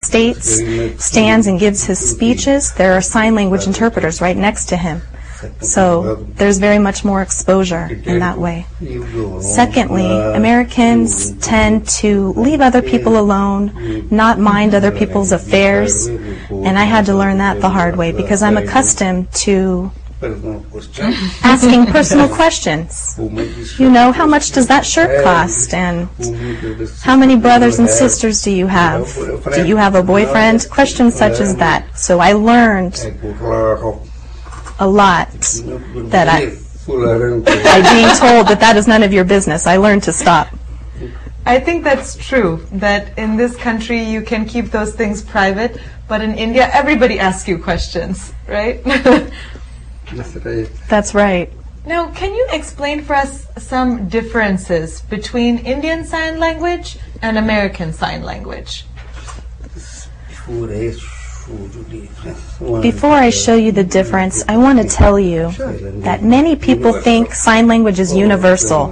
States stands and gives his speeches, there are sign language interpreters right next to him. So there's very much more exposure in that way. Secondly, Americans tend to leave other people alone, not mind other people's affairs, and I had to learn that the hard way because I'm accustomed to asking personal questions. You know, how much does that shirt cost? And how many brothers and sisters do you have? Do you have a boyfriend? Questions such as that. So I learned a lot that by being told that that is none of your business, I learned to stop. I think that's true, that in this country you can keep those things private, but in India everybody asks you questions, right? That's right. Now, can you explain for us some differences between Indian Sign Language and American Sign Language? Before I show you the difference, I want to tell you that many people think sign language is universal,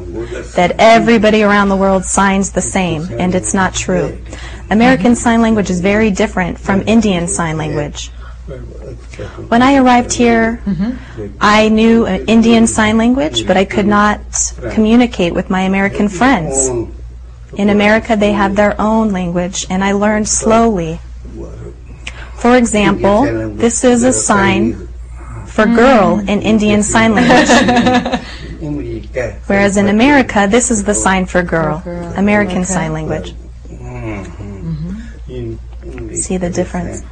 that everybody around the world signs the same, and it's not true. American Sign Language is very different from Indian Sign Language. When I arrived here, I knew Indian Sign Language, but I could not communicate with my American friends. In America, they have their own language, and I learned slowly. For example, this is a sign for girl in Indian Sign Language, whereas in America, this is the sign for girl, American Sign Language. See the difference?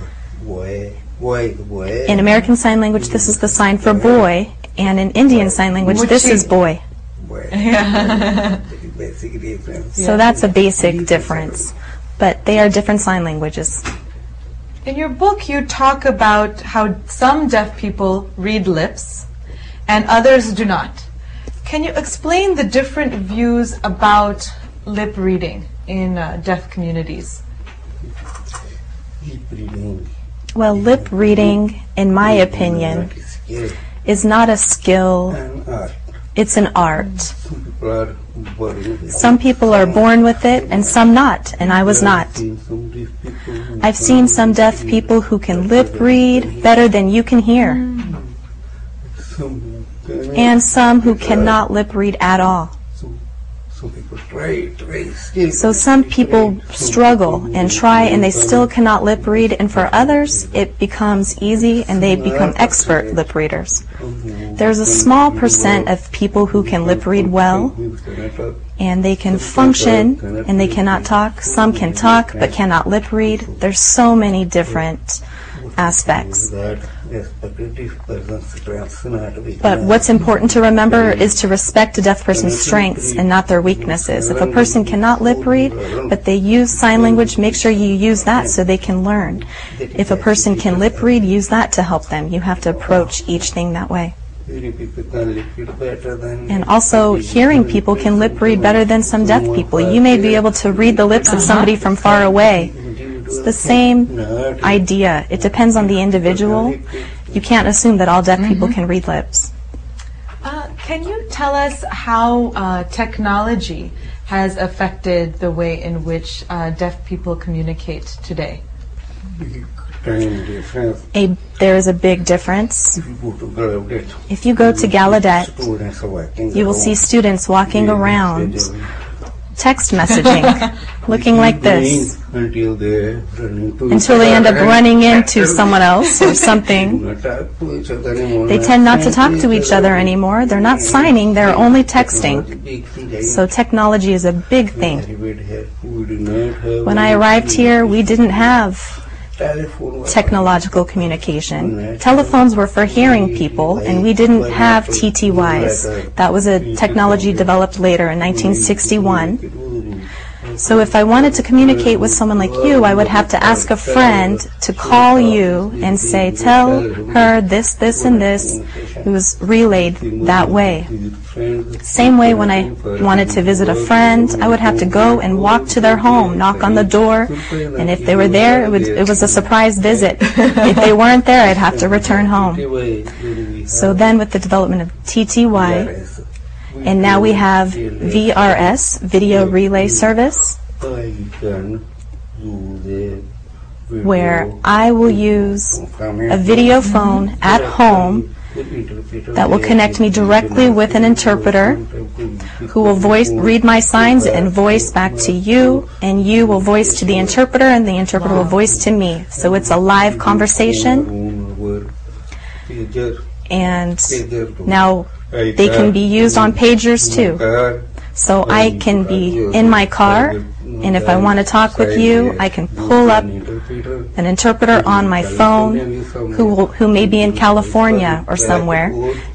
In American Sign Language, this is the sign for boy, and in Indian Sign Language, this is boy. So that's a basic difference, but they are different sign languages. In your book, you talk about how some deaf people read lips and others do not. Can you explain the different views about lip reading in deaf communities? Well, lip reading, in my opinion, is not a skill, it's an art. Some people are born with it and some not, and I was not. I've seen some deaf people who can lip read better than you can hear, and some who cannot lip read at all. So some people struggle and try and they still cannot lip read, and for others it becomes easy and they become expert lip readers. There's a small percent of people who can lip read well and they can function and they cannot talk. Some can talk but cannot lip read. There's so many different aspects. But what's important to remember is to respect a deaf person's strengths and not their weaknesses. If a person cannot lip read, but they use sign language, make sure you use that so they can learn. If a person can lip read, use that to help them. You have to approach each thing that way. And also, hearing people can lip read better than some deaf people. You may be able to read the lips of somebody from far away. It's the same idea. It depends on the individual. You can't assume that all deaf people can read lips. Can you tell us how technology has affected the way in which deaf people communicate today? There is a big difference. If you go to Gallaudet, you will see students walking around, text messaging, looking like this, until they end up running into someone else or something. They tend not to talk to each other anymore. They're not signing, they're only texting. So technology is a big thing. When I arrived here, we didn't have technological communication. Telephones were for hearing people, and we didn't have TTYs. That was a technology developed later in 1961. So if I wanted to communicate with someone like you, I would have to ask a friend to call you and say, tell her this, this, and this. It was relayed that way. Same way when I wanted to visit a friend, I would have to go and walk to their home, knock on the door, and if they were there, it was a surprise visit. If they weren't there, I'd have to return home. So then with the development of TTY, and now we have VRS, Video Relay Service. where I will use a video phone at home that will connect me directly with an interpreter who will read my signs and voice back to you, and you will voice to the interpreter, and the interpreter will voice to me. So it's a live conversation. And now they can be used on pagers too. So I can be in my car, and if I want to talk with you, I can pull up an interpreter on my phone who may be in California or somewhere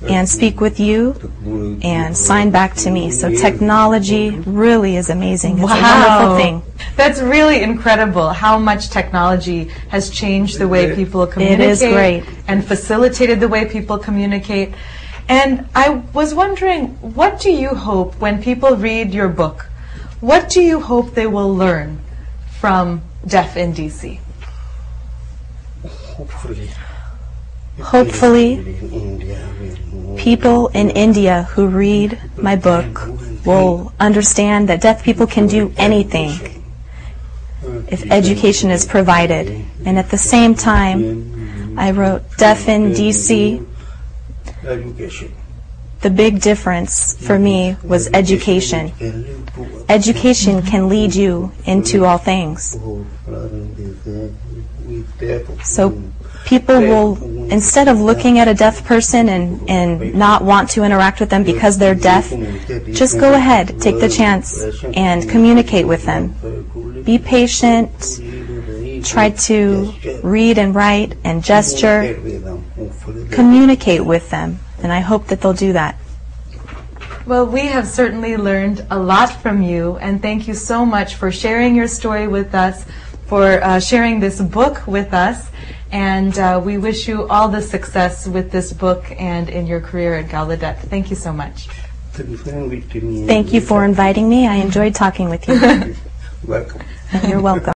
and speak with you and sign back to me. So technology really is amazing. It's a wonderful thing. That's really incredible how much technology has changed the way people communicate. It is great. And facilitated the way people communicate. And I was wondering, what do you hope when people read your book? What do you hope they will learn from Deaf in DC? Hopefully, people in India who read my book will understand that deaf people can do anything if education is provided. And at the same time, I wrote Deaf in DC. The big difference for me was education. Education can lead you into all things. So people will, instead of looking at a deaf person and not want to interact with them because they're deaf, just go ahead, take the chance, and communicate with them. Be patient, try to read and write and gesture, communicate with them, and I hope that they'll do that. Well, we have certainly learned a lot from you, and thank you so much for sharing your story with us, for sharing this book with us, and we wish you all the success with this book and in your career at Gallaudet. Thank you so much. Thank you for inviting me. I enjoyed talking with you. Welcome. You're welcome.